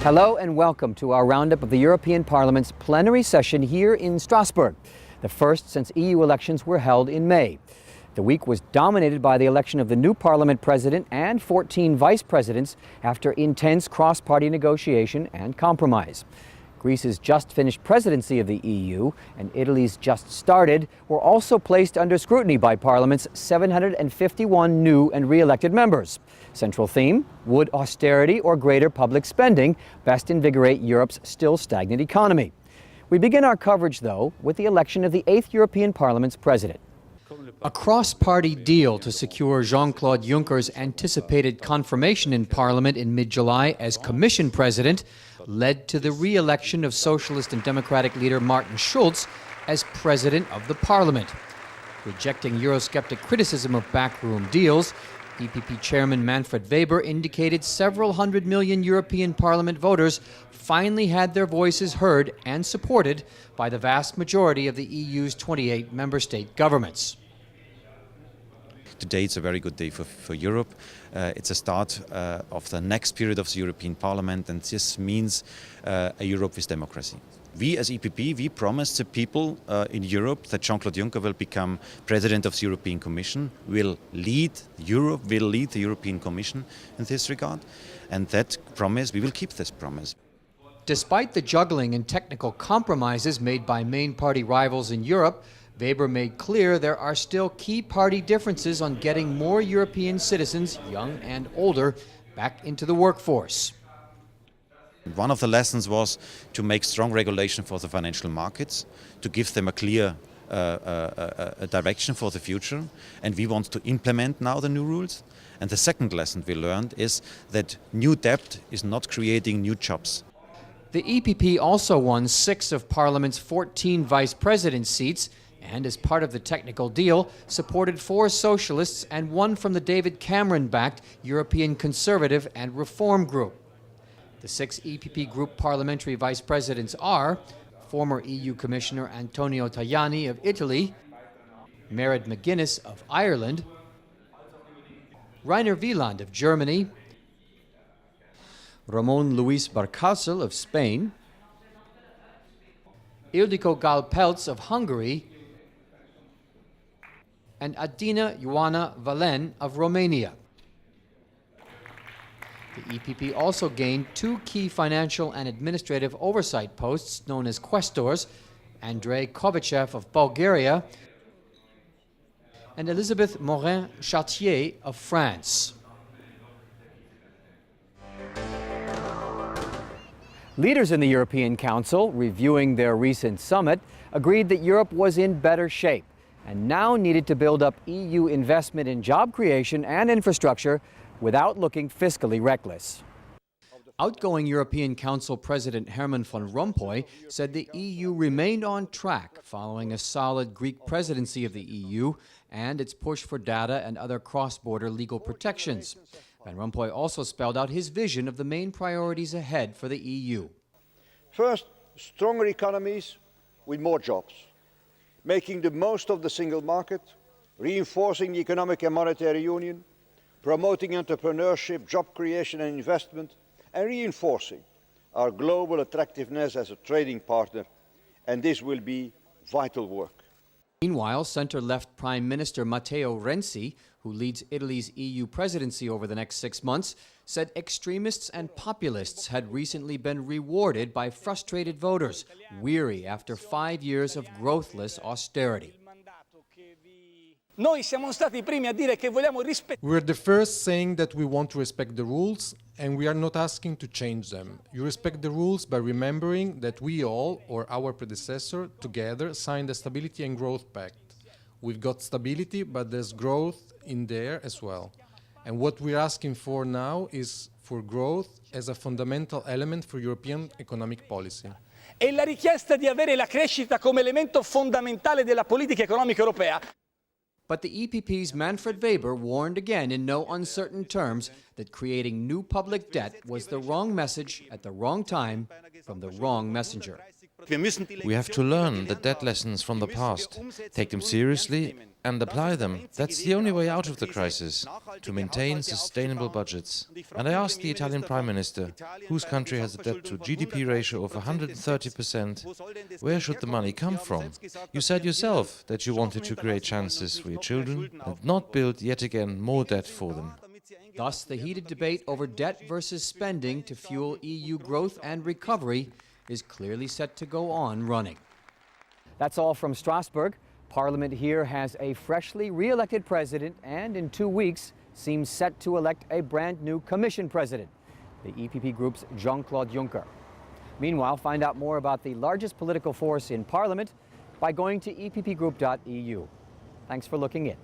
Hello and welcome to our roundup of the European Parliament's plenary session here in Strasbourg, the first since EU elections were held in May. The week was dominated by the election of the new Parliament President and 14 vice presidents after intense cross-party negotiation and compromise. Greece's just-finished presidency of the EU and Italy's just started were also placed under scrutiny by Parliament's 751 new and re-elected members. Central theme: would austerity or greater public spending best invigorate Europe's still stagnant economy? We begin our coverage, though, with the election of the 8th European Parliament's president. A cross-party deal to secure Jean-Claude Juncker's anticipated confirmation in Parliament in mid-July as Commission President led to the re-election of Socialist and Democratic leader Martin Schulz as President of the Parliament. Rejecting Eurosceptic criticism of backroom deals, EPP Chairman Manfred Weber indicated several hundred million European Parliament voters finally had their voices heard and supported by the vast majority of the EU's 28 member state governments. Today it's a very good day for Europe. It's a start of the next period of the European Parliament, and this means a Europe with democracy. We as EPP, we promised the people in Europe that Jean-Claude Juncker will become President of the European Commission, will lead Europe, will lead the European Commission in this regard. And that promise, we will keep this promise. Despite the juggling and technical compromises made by main party rivals in Europe, Weber made clear there are still key party differences on getting more European citizens, young and older, back into the workforce. One of the lessons was to make strong regulation for the financial markets, to give them a clear direction for the future, and we want to implement now the new rules. And the second lesson we learned is that new debt is not creating new jobs. The EPP also won 6 of Parliament's 14 vice president seats, and as part of the technical deal, supported 4 socialists and 1 from the David Cameron-backed European Conservative and Reform Group. The 6 EPP Group parliamentary vice presidents are former EU Commissioner Antonio Tajani of Italy, Mairead McGuinness of Ireland, Rainer Wieland of Germany, Ramon Luis Barcasel of Spain, Ildiko Gal-Pelcz of Hungary, and Adina Ioana Valen of Romania. The EPP also gained 2 key financial and administrative oversight posts known as quaestors, Andrei Kovachev of Bulgaria and Elisabeth Morin-Chartier of France. Leaders in the European Council, reviewing their recent summit, agreed that Europe was in better shape and now needed to build up EU investment in job creation and infrastructure without looking fiscally reckless. Outgoing European Council President Herman Van Rompuy said the EU remained on track following a solid Greek presidency of the EU and its push for data and other cross-border legal protections. Van Rompuy also spelled out his vision of the main priorities ahead for the EU. First, stronger economies with more jobs, making the most of the single market, reinforcing the economic and monetary union, promoting entrepreneurship, job creation and investment, and reinforcing our global attractiveness as a trading partner, and this will be vital work. Meanwhile, center-left Prime Minister Matteo Renzi, who leads Italy's EU presidency over the next 6 months, said extremists and populists had recently been rewarded by frustrated voters, weary after 5 years of growthless austerity. We're the first saying that we want to respect the rules, and we are not asking to change them. You respect the rules by remembering that we all, or our predecessor, together signed the Stability and Growth Pact. We've got stability, but there's growth in there as well. And what we're asking for now is for growth as a fundamental element for European economic policy. E la richiesta di avere la crescita come elemento fondamentale della politica economica europea. But the EPP's Manfred Weber warned again in no uncertain terms that creating new public debt was the wrong message at the wrong time from the wrong messenger. We have to learn the debt lessons from the past, take them seriously and apply them. That's the only way out of the crisis, to maintain sustainable budgets. And I asked the Italian Prime Minister, whose country has a debt to GDP ratio of 130%, where should the money come from? You said yourself that you wanted to create chances for your children and not build yet again more debt for them. Thus, the heated debate over debt versus spending to fuel EU growth and recovery is clearly set to go on running. That's all from Strasbourg. Parliament here has a freshly re-elected president and in 2 weeks seems set to elect a brand new Commission president, the EPP Group's Jean-Claude Juncker. Meanwhile, find out more about the largest political force in Parliament by going to eppgroup.eu. Thanks for looking in.